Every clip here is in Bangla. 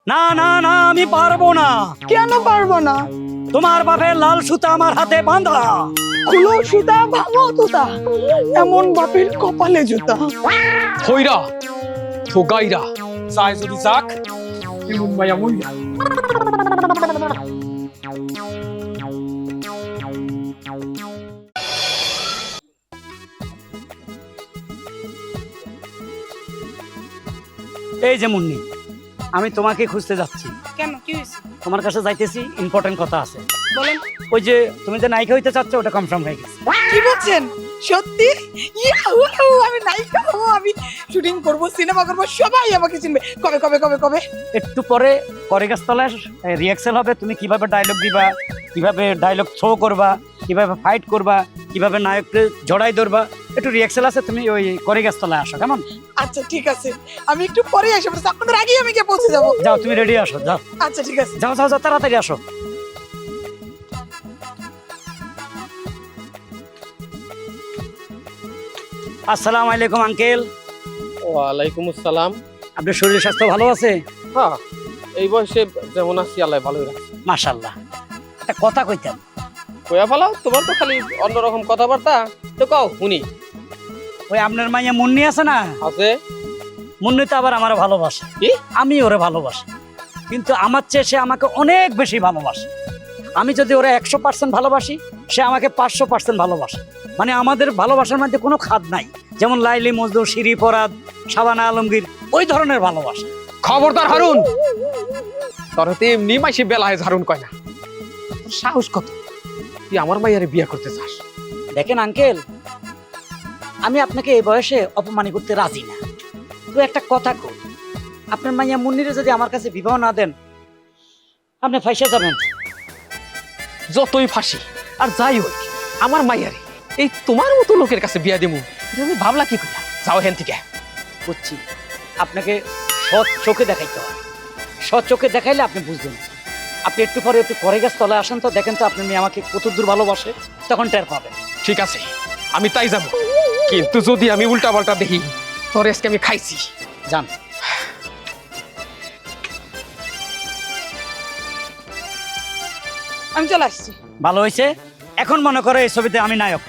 না না না, আমি পারবো না। কেন পারবো না? তোমার বাপের লাল সুতা আমার হাতে বাঁধা। খুলো সুতা, ভাঙো তুতা, এমন বাপের কপালে জুতা। হইরা থোগাইরা চাই যদি যাক এমন মায়া মইরা। এই যে মুন্নি, আমি তোমাকে খুঁজতে যাচ্ছি। কেন, কি হয়েছে? তোমার কাছে যাইতেছি, ইম্পর্টেন্ট কথা আছে। বলেন। ওই যে তুমি যে নায়িকা হইতে চাচ্ছ, ওটা কনফার্ম হয়ে গেছে। কি বলছেন? সত্যি? ইয়াহু, আমি নায়িকা হবো, আমি শুটিং করব, সিনেমা করব, সবাই আমাকে চিনবে। কবে কবে কবে কবে? একটু পরে করেগাছতলায় রিহার্সাল হবে। তুমি কিভাবে ডায়লগ দিবা, কিভাবে ডায়লগ থ্রো করবা, কিভাবে ফাইট করবা, কিভাবে নায়ককে জড়াই ধরবা, একটু রিহার্সাল আছে। তুমি ওই করেগাছতলায় আসো, কেমন? আচ্ছা ঠিক আছে, আমি একটু পরে আসবো, আপনাদের আগেই আমি গিয়ে পৌঁছে যাবো। যাও, তুমি রেডি আসো, যাও। আচ্ছা ঠিক আছে। যাও যাও যাও, তাড়াতাড়ি আসো। আসসালামু আলাইকুম আঙ্কেল। ওয়ালাইকুম আসসালাম। আপনার শরীর স্বাস্থ্য ভালো আছে? হ্যাঁ, এই বয়সে যেমন আছি আল্লাহ ভালোই রাখছে। মাশাআল্লাহ। একটা কথা কইতাম। কয়া ফেলাও, তোমার তো খালি অন্যরকম কথাবার্তা। তো কও শুনি। ওই আপনার মাইয়া মুন্নি আছে না, আছে? মুন্নি তো আবার আমার ভালোবাসে। কি? আমি ওরে ভালোবাসি, কিন্তু আমার চেয়ে সে আমাকে অনেক বেশি ভালোবাসে। আমি যদি ওরে 100% ভালোবাসি, সে আমাকে 500% ভালোবাসে। মানে আমাদের ভালোবাসার মধ্যে কোনো খাদ নাই, যেমন লাইলি মজনু, শিরি ফরাদ, শাবানা আলমগীর, ওই ধরনের ভালোবাসা। খবরদার হারুন, তোর তো এমনি মাইসে বেলায় হারুন কয় না। তোর সাহস কত, তুই আমার মাইয়ারে বিয়ে করতে চাস? দেখেন আঙ্কেল, আমি আপনাকে এই বয়সে অপমানি করতে রাজি না। তো একটা কথা কই, আপনার মাইয়া মুন্নিরে যদি আমার কাছে বিবাহ না দেন, আপনি ফাইসা যাবেন। যতই ফাঁসি আর যাই হোক, আমার মাইয়ারে এই তোমার মতো লোকের কাছে বিয়া দেবো, এটা তুমি ভাবলা কি করে? যাও হেন থেকে। বুঝছি, আপনাকে সৎ চোখে দেখাইতে হবে। সৎ চোখে দেখাইলে আপনি বুঝবেন। আপনি একটু পরে একটু করেগাছতলায় আসেন তো, দেখেন তো আপনার মেয়ে আমাকে কত দূর ভালোবাসে, তখন টের পাবেন। ঠিক আছে, আমি তাই যাব, কিন্তু যদি আমি উল্টা পাল্টা দেখি, তোর আজকে আমি খাইছি। যান। আমি চলে আসছি। ভালো হয়েছে। এখন মনে করো এই ছবিতে আমি নায়ক,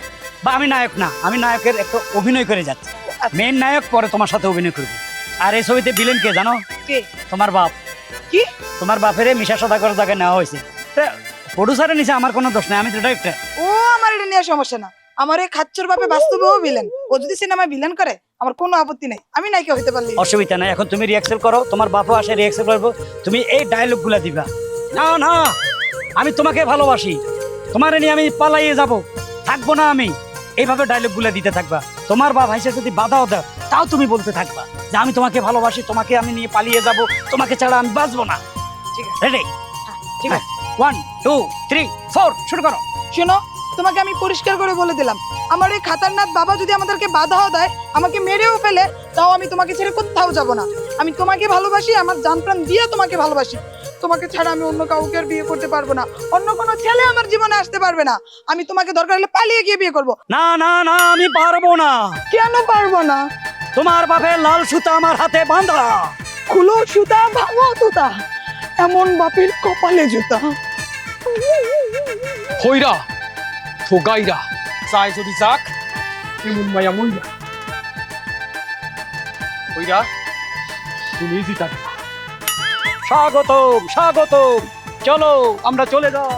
বা আমি নায়ক না, আমি নায়কের একটা অভিনয় করে যাচ্ছি। মেন নায়ক পরে তোমার সাথে অভিনয় করবে। আর এই ছবিতে ভিলেন কে জানো? কে? তোমার বাপ। কি? তোমার বাপেরে মিশা সদাগরের জায়গায় নেওয়া হয়েছে। প্রডিউসারের নিচে আমার কোনো দোষ নেই, আমি তো ডাইরেক্টর। ও, আমার এটা নিয়ে সমস্যা না। আমার এই খাচ্চর বাপে বাস্তবেও ভিলেন। ও যদি সিনেমায় ভিলেন করে, আমার কোনো আপত্তি নেই, আমি নায়িকা হইতে পারলি। অসুবিধা নাই। এখন তুমি রিহার্সাল করো, তোমার বাপও আসে রিহার্সাল করবো, তুমি এই ডায়লগ গুলা দিবা। না না, আমি তোমাকে ভালোবাসি, তোমার নিয়ে আমি পালাইয়ে যাব, থাকবো না আমি। এইভাবে ডায়লগ গুলা দিতে থাকবা। তোমার বাপ হাইসে যদি বাধাও দাও, তাও তুমি বলতে থাকবা যে আমি তোমাকে ভালোবাসি, তোমাকে আমি নিয়ে পালিয়ে যাব, তোমাকে ছাড়া আমি বাঁচবো না। ঠিক আছে। রেডি? ঠিক আছে। 1 2 3 4 শুরু করো। শোনো, তোমাকে আমি পরিষ্কার করে বলে দিলাম, আমার এই খাতারনাথ বাবা যদি আমাদেরকে বাধাও দেয়, আমাকে মেরেও ফেলে, তাও আমি তোমাকে ছেড়ে কোথাও যাব না। আমি তোমাকে ভালোবাসি, আমার জান প্রাণ দিয়ে তোমাকে ভালোবাসি। তোমাকে ছাড়া আমি অন্য কাউকে আর বিয়ে করতে পারবো না, অন্য কোনো ছেলে আমার জীবনে আসতে পারবে না। আমি তোমাকে দরকার হলে পালিয়ে গিয়ে বিয়ে করব। না না না, আমি পারবো না। কেন পারবো না? তোমার বাপের লাল সুতা আমার হাতে বাঁধা। খুলো সুতা, ভাঙো তুতা, এমন বাপের কপালে জুতা। হইরা থোগাইরা চাই যদি যাক এমন মায়া মইরা। হইরা তুমি জিতা। স্বাগতম স্বাগতম, চলো আমরা চলে যাও।